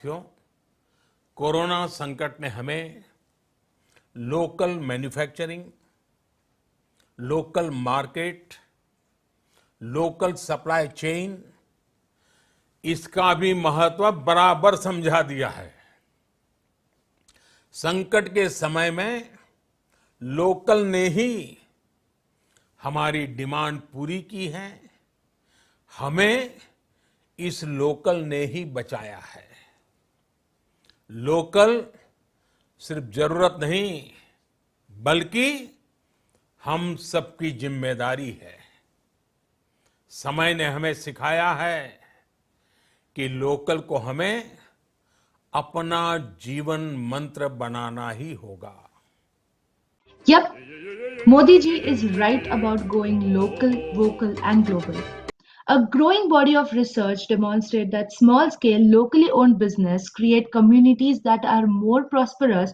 क्यों? कोरोना संकट ने हमें local manufacturing, local market, local supply chain इसका भी महत्व बराबर समझा दिया है। संकट के समय में लोकल ने ही हमारी डिमांड पूरी की है, हमें इस लोकल ने ही बचाया है। लोकल सिर्फ जरूरत नहीं बल्कि हम सबकी जिम्मेदारी है। समय ने हमें सिखाया है कि लोकल को हमें अपना जीवन मंत्र बनाना ही होगा। Yep, Modi ji is right about going local, vocal, and global. A growing body of research demonstrates that small-scale, locally owned business create communities that are more prosperous,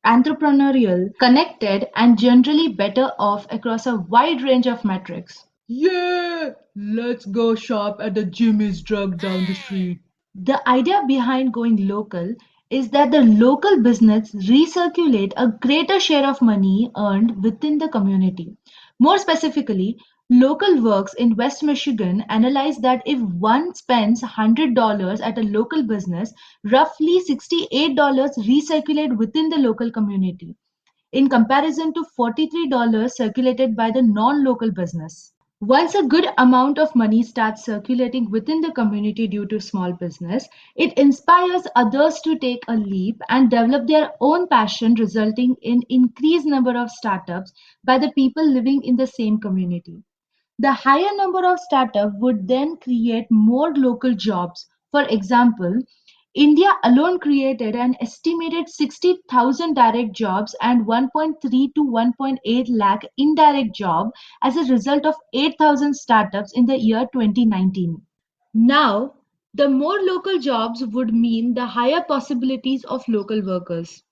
entrepreneurial, connected, and generally better off across a wide range of metrics. Yeah, let's go shop at the Jimmy's drug down the street. The idea behind going local is that the local business recirculate a greater share of money earned within the community. More specifically, Local Works in West Michigan analyzed that if one spends $100 at a local business, roughly $68 recirculate within the local community, in comparison to $43 circulated by the non-local business. Once a good amount of money starts circulating within the community due to small business, it inspires others to take a leap and develop their own passion, resulting in increased number of startups by the people living in the same community. The higher number of startups would then create more local jobs. For example, India alone created an estimated 60,000 direct jobs and 1.3 to 1.8 lakh indirect jobs as a result of 8,000 startups in the year 2019. Now, the more local jobs would mean the higher possibilities of local workers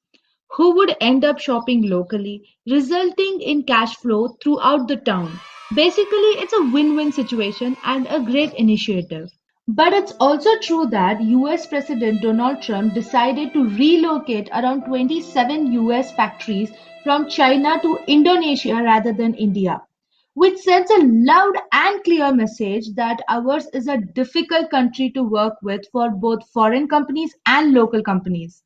who would end up shopping locally, resulting in cash flow throughout the town. Basically, it's a win win situation and a great initiative. But it's also true that US President Donald Trump decided to relocate around 27 US factories from China to Indonesia rather than India, which sends a loud and clear message that ours is a difficult country to work with for both foreign companies and local companies.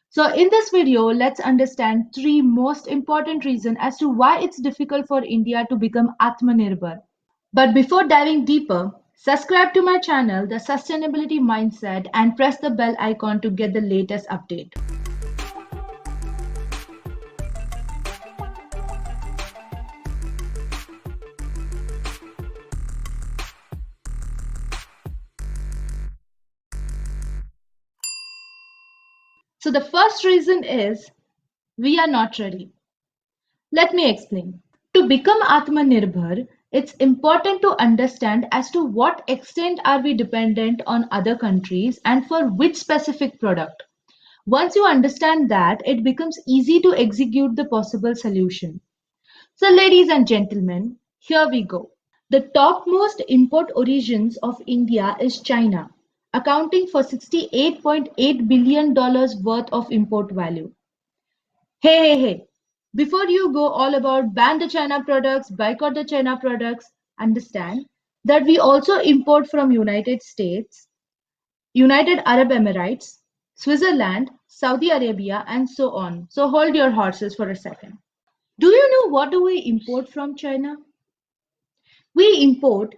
So in this video, let's understand three most important reasons as to why it's difficult for India to become Atmanirbhar. But before diving deeper, subscribe to my channel, The Sustainability Mindset, and press the bell icon to get the latest update. So the first reason is we are not ready. Let me explain. To become Atmanirbhar, it's important to understand as to what extent are we dependent on other countries and for which specific product. Once you understand that, it becomes easy to execute the possible solution. So, ladies and gentlemen, here we go. The topmost import origins of India is China, accounting for $68.8 billion worth of import value. Hey. Before you go all about ban the China products, boycott the China products, understand that we also import from United States, United Arab Emirates, Switzerland, Saudi Arabia, and so on. So hold your horses for a second. Do you know what do we import from China? We import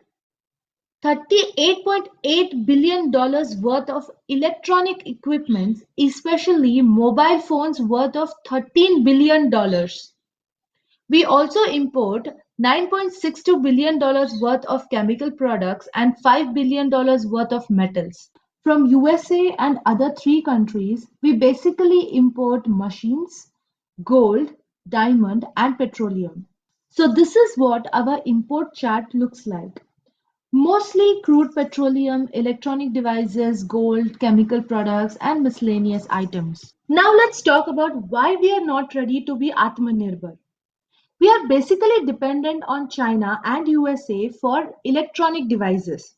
$38.8 billion worth of electronic equipment, especially mobile phones worth of $13 billion. We also import $9.62 billion worth of chemical products and $5 billion worth of metals. From USA and other three countries, we basically import machines, gold, diamond, and petroleum. So this is what our import chart looks like. Mostly crude petroleum, electronic devices, gold, chemical products, and miscellaneous items. Now let's talk about why we are not ready to be Atmanirbhar. We are basically dependent on China and USA for electronic devices.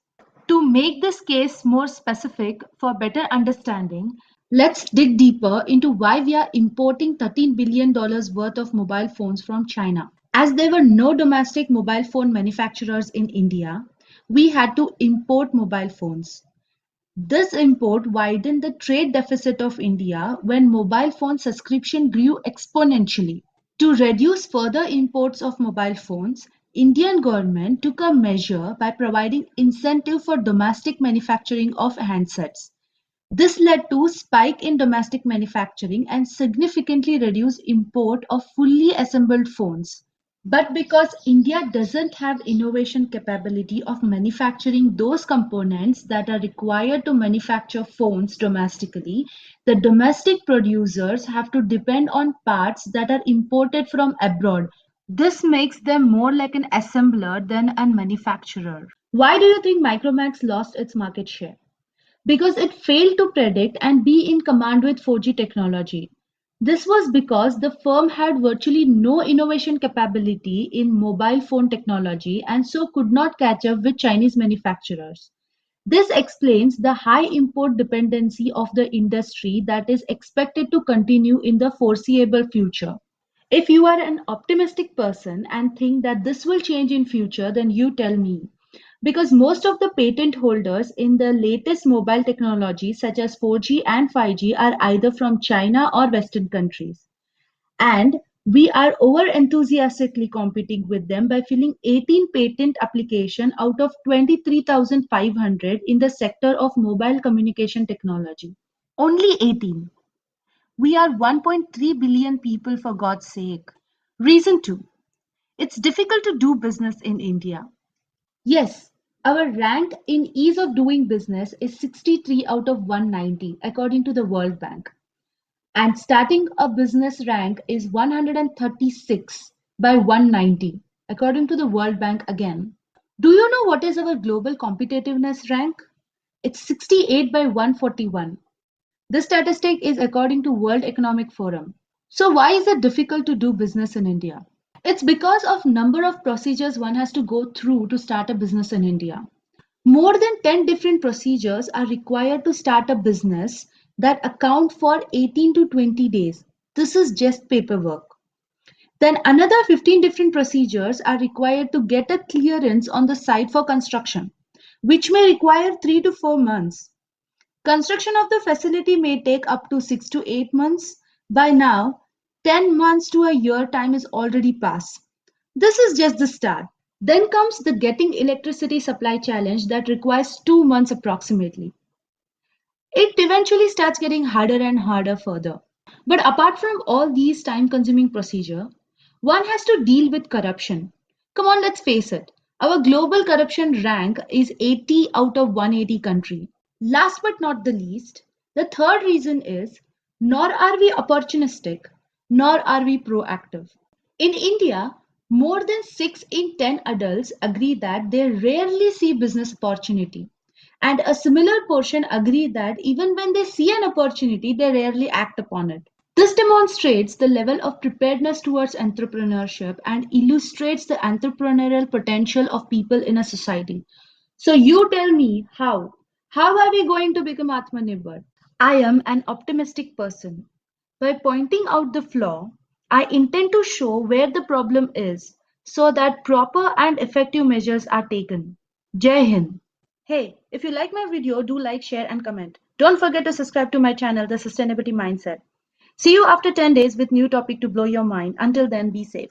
To make this case more specific for better understanding, let's dig deeper into why we are importing $13 billion worth of mobile phones from China. As there were no domestic mobile phone manufacturers in India, we had to import mobile phones. This import widened the trade deficit of India when mobile phone subscription grew exponentially. To reduce further imports of mobile phones, Indian government took a measure by providing incentive for domestic manufacturing of handsets. This led to spike in domestic manufacturing and significantly reduced import of fully assembled phones. But because India doesn't have innovation capability of manufacturing those components that are required to manufacture phones domestically, the domestic producers have to depend on parts that are imported from abroad. This makes them more like an assembler than a manufacturer. Why do you think Micromax lost its market share? Because it failed to predict and be in command with 4G technology. This was because the firm had virtually no innovation capability in mobile phone technology and so could not catch up with Chinese manufacturers. This explains the high import dependency of the industry that is expected to continue in the foreseeable future. If you are an optimistic person and think that this will change in future, then you tell me. Because most of the patent holders in the latest mobile technology such as 4G and 5G are either from China or Western countries. And we are over enthusiastically competing with them by filing 18 patent application out of 23,500 in the sector of mobile communication technology. Only 18. We are 1.3 billion people for God's sake. Reason 2. It's difficult to do business in India. Yes, our rank in ease of doing business is 63 out of 190 according to the World Bank. And starting a business rank is 136 by 190 according to the World Bank again. Do you know what is our global competitiveness rank? It's 68 by 141. This statistic is according to World Economic Forum. So why is it difficult to do business in India? It's because of number of procedures one has to go through to start a business in India. More than 10 different procedures are required to start a business that account for 18 to 20 days. This is just paperwork. Then another 15 different procedures are required to get a clearance on the site for construction, which may require 3 to 4 months. Construction of the facility may take up to 6 to 8 months. By now, 10 months to a year time is already passed. This is just the start. Then comes the getting electricity supply challenge that requires 2 months approximately. It eventually starts getting harder and harder further. But apart from all these time consuming procedure, one has to deal with corruption. Come on, let's face it. Our global corruption rank is 80 out of 180 country. Last but not the least, the third reason is nor are we opportunistic, nor are we proactive. In India, more than 6 in 10 adults agree that they rarely see business opportunity. And a similar portion agree that even when they see an opportunity, they rarely act upon it. This demonstrates the level of preparedness towards entrepreneurship and illustrates the entrepreneurial potential of people in a society. So you tell me how. How are we going to become Atmanirbhar? I am an optimistic person. By pointing out the flaw, I intend to show where the problem is so that proper and effective measures are taken. Jai Hind. Hey, if you like my video, do like, share and comment. Don't forget to subscribe to my channel, The Sustainability Mindset. See you after 10 days with new topic to blow your mind. Until then, be safe.